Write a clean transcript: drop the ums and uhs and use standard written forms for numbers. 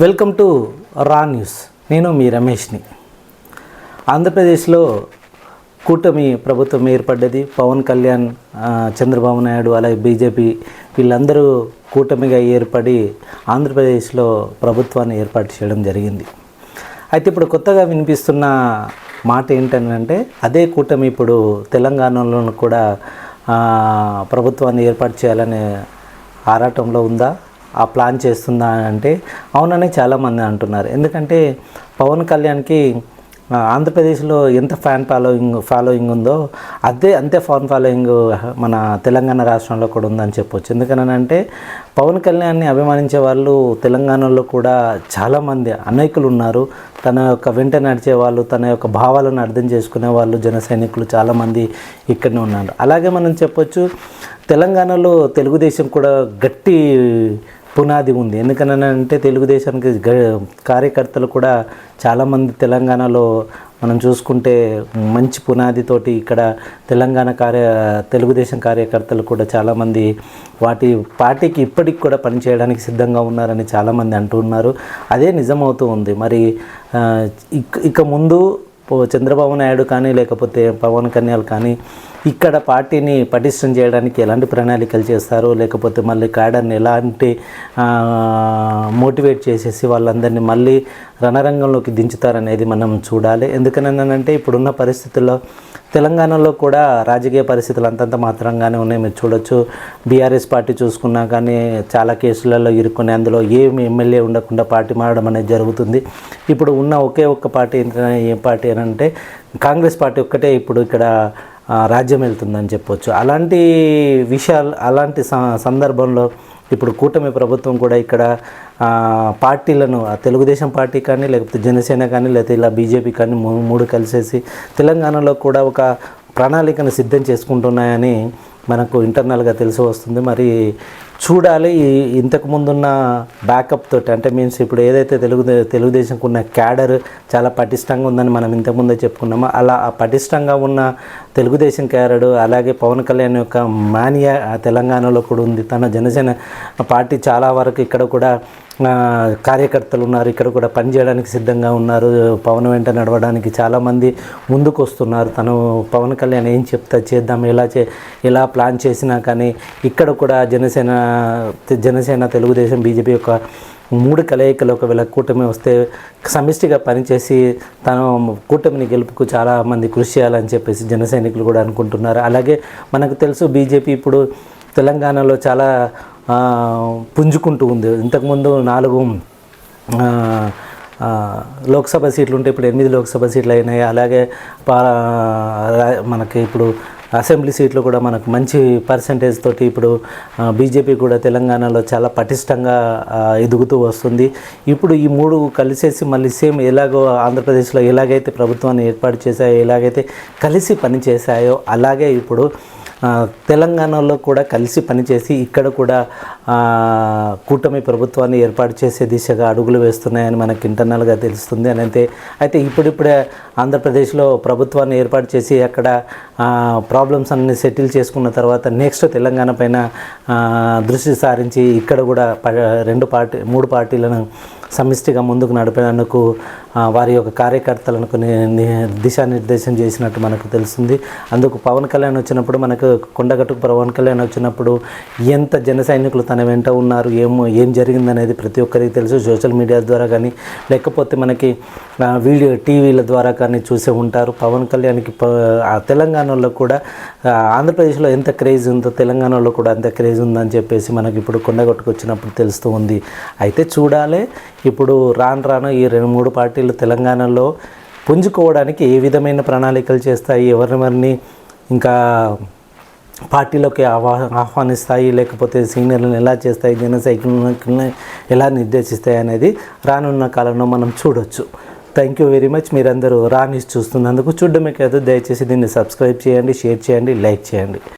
Welcome to రా news. నేను మీ రమేష్ని. ఆంధ్రప్రదేశ్లో కూటమి ప్రభుత్వం ఏర్పడ్డది. పవన్ కళ్యాణ్, చంద్రబాబు నాయుడు, అలాగే బీజేపీ వీళ్ళందరూ కూటమిగా ఏర్పడి ఆంధ్రప్రదేశ్లో ప్రభుత్వాన్ని ఏర్పాటు చేయడం జరిగింది. అయితే ఇప్పుడు కొత్తగా వినిపిస్తున్న మాట ఏంటంటే అదే కూటమి ఇప్పుడు తెలంగాణలో కూడా ప్రభుత్వాన్ని ఏర్పాటు చేయాలనే ఆరాటంలో ఉందా, ఆ ప్లాన్ చేస్తుందా అంటే అవునని చాలామంది అంటున్నారు. ఎందుకంటే పవన్ కళ్యాణ్కి ఆంధ్రప్రదేశ్లో ఎంత ఫాలోయింగ్ ఉందో అంతే ఫ్యాన్ ఫాలోయింగ్ మన తెలంగాణ రాష్ట్రంలో కూడా ఉందని చెప్పొచ్చు. ఎందుకనంటే పవన్ కళ్యాణ్ని అభిమానించే వాళ్ళు తెలంగాణలో కూడా చాలామంది అనేకులు ఉన్నారు. తన యొక్క వెంట నడిచే వాళ్ళు, తన యొక్క భావాలను అర్థం చేసుకునే వాళ్ళు, జన సైనికులు చాలామంది ఇక్కడనే ఉన్నారు. అలాగే మనం చెప్పొచ్చు తెలంగాణలో తెలుగుదేశం కూడా గట్టి పునాది ఉంది. ఎందుకనంటే తెలుగుదేశానికి కార్యకర్తలు కూడా చాలామంది తెలంగాణలో మనం చూసుకుంటే మంచి పునాదితోటి ఇక్కడ తెలుగుదేశం కార్యకర్తలు కూడా చాలామంది వాటి పార్టీకి ఇప్పటికి కూడా పనిచేయడానికి సిద్ధంగా ఉన్నారని చాలామంది అంటున్నారు. అదే నిజమవుతూ ఉంది. మరి ఇక ముందు చంద్రబాబు నాయుడు కానీ లేకపోతే పవన్ కళ్యాణ్ కానీ ఇక్కడ పార్టీని పటిష్టం చేయడానికి ఎలాంటి ప్రణాళికలు చేస్తారు, లేకపోతే మళ్ళీ క్యాడర్ని ఎలాంటి మోటివేట్ చేసేసి వాళ్ళందరినీ మళ్ళీ రణరంగంలోకి దించుతారనేది మనం చూడాలి. ఎందుకనంటే ఇప్పుడున్న పరిస్థితుల్లో తెలంగాణలో కూడా రాజకీయ పరిస్థితులు అంతంత మాత్రంగానే ఉన్నాయి. మీరు చూడొచ్చు, బీఆర్ఎస్ పార్టీ చూసుకున్నా కానీ చాలా కేసులలో ఇరుక్కుని అందులో ఏమి ఎమ్మెల్యే ఉండకుండా పార్టీ మారడం అనేది జరుగుతుంది. ఇప్పుడు ఉన్న ఒకే ఒక్క పార్టీ ఏ పార్టీ అని అంటే కాంగ్రెస్ పార్టీ ఒక్కటే ఇప్పుడు ఇక్కడ రాజ్యం వెళ్తుందని చెప్పొచ్చు. అలాంటి సందర్భంలో ఇప్పుడు కూటమి ప్రభుత్వం కూడా ఇక్కడ పార్టీలను తెలుగుదేశం పార్టీ కానీ లేకపోతే జనసేన కానీ లేకపోతే ఇలా బీజేపీ కానీ మూడు కలిసేసి తెలంగాణలో కూడా ఒక ప్రణాళికను సిద్ధం చేసుకుంటున్నాయని మనకు ఇంటర్నల్గా తెలిసి వస్తుంది. మరి చూడాలి. ఇంతకుముందున్న బ్యాకప్ తోటి అంటే మీన్స్ ఇప్పుడు ఏదైతే తెలుగుదేశంకు ఉన్న క్యాడర్ చాలా పటిష్టంగా ఉందని మనం ఇంతకుముందే చెప్పుకున్నామో అలా ఆ పటిష్టంగా ఉన్న తెలుగుదేశం క్యాడర్ అలాగే పవన్ కళ్యాణ్ యొక్క మానియా తెలంగాణలో కూడా ఉంది. తన జనసేన పార్టీ చాలా వరకు ఇక్కడ కూడా కార్యకర్తలు ఉన్నారు, ఇక్కడ కూడా పనిచేయడానికి సిద్ధంగా ఉన్నారు. పవన్ వెంట నడవడానికి చాలామంది ముందుకు వస్తున్నారు. తను పవన్ కళ్యాణ్ ఏం చెప్తా చేద్దాం, ఎలా ప్లాన్ చేసినా కానీ ఇక్కడ కూడా జనసేన తెలుగుదేశం బీజేపీ యొక్క మూడు కలయికలు ఒకవేళ కూటమి వస్తే సమిష్టిగా పనిచేసి తను కూటమిని గెలుపుకు చాలామంది కృషి చేయాలని చెప్పేసి జన సైనికులు కూడా అనుకుంటున్నారు. అలాగే మనకు తెలుసు బీజేపీ ఇప్పుడు తెలంగాణలో చాలా పుంజుకుంటూ ఉంది. ఇంతకుముందు 4 లోక్సభ సీట్లు ఉంటే ఇప్పుడు 8 లోక్సభ సీట్లు అయినాయి. అలాగే మనకి ఇప్పుడు అసెంబ్లీ సీట్లు కూడా మనకు మంచి పర్సంటేజ్ తోటి ఇప్పుడు బీజేపీ కూడా తెలంగాణలో చాలా పటిష్టంగా ఎదుగుతూ వస్తుంది. ఇప్పుడు ఈ మూడు కలిసేసి మళ్ళీ సేమ్ ఎలాగో ఆంధ్రప్రదేశ్లో ఎలాగైతే ప్రభుత్వాన్ని ఏర్పాటు చేశాయో, ఎలాగైతే కలిసి పనిచేశాయో అలాగే ఇప్పుడు తెలంగాణలో కూడా కలిసి పనిచేసి ఇక్కడ కూడా కూటమి ప్రభుత్వాన్ని ఏర్పాటు చేసే దిశగా అడుగులు వేస్తున్నాయని మనకి ఇంటర్నల్గా తెలుస్తుంది. అయితే ఇప్పుడిప్పుడే ఆంధ్రప్రదేశ్లో ప్రభుత్వాన్ని ఏర్పాటు చేసి అక్కడ ప్రాబ్లమ్స్ అన్ని సెటిల్ చేసుకున్న తర్వాత నెక్స్ట్ తెలంగాణ పైన దృష్టి సారించి ఇక్కడ కూడా 3 పార్టీలను సమిష్టిగా ముందుకు నడిపేందుకు వారి యొక్క కార్యకర్తలను దిశానిర్దేశం చేసినట్టు మనకు తెలుస్తుంది. అందుకు పవన్ కళ్యాణ్ వచ్చినప్పుడు మనకు కొండగట్టుకు పవన్ కళ్యాణ్ వచ్చినప్పుడు ఎంత జన సైనికులు తన వెంట ఉన్నారు, ఏం జరిగిందనేది ప్రతి ఒక్కరికి తెలుసు. సోషల్ మీడియా ద్వారా కానీ లేకపోతే మనకి టీవీల ద్వారా కానీ చూసే ఉంటారు. పవన్ కళ్యాణ్కి తెలంగాణలో కూడా ఆంధ్రప్రదేశ్లో ఎంత క్రేజ్ ఉందో తెలంగాణలో కూడా అంత క్రేజ్ ఉందని చెప్పేసి మనకి ఇప్పుడు కొండగట్టుకు వచ్చినప్పుడు తెలుస్తూ ఉంది. అయితే చూడాలి ఇప్పుడు రాను ఈ 2-3 పార్టీలు తెలంగాణలో పుంజుకోవడానికి ఏ విధమైన ప్రణాళికలు చేస్తాయి, ఎవరిని ఇంకా పార్టీలోకి ఆహ్వానిస్తాయి, లేకపోతే సీనియర్లను ఎలా చేస్తాయి, జన సైనికులను ఎలా నిర్దేశిస్తాయి అనేది రానున్న కాలంలో మనం చూడొచ్చు. Thank you very much. మీరందరూ రా న్యూస్ చూస్తున్నందుకు. చూడడమే కాదు, దయచేసి దీన్ని సబ్స్క్రైబ్ చేయండి, షేర్ చేయండి, లైక్ చేయండి.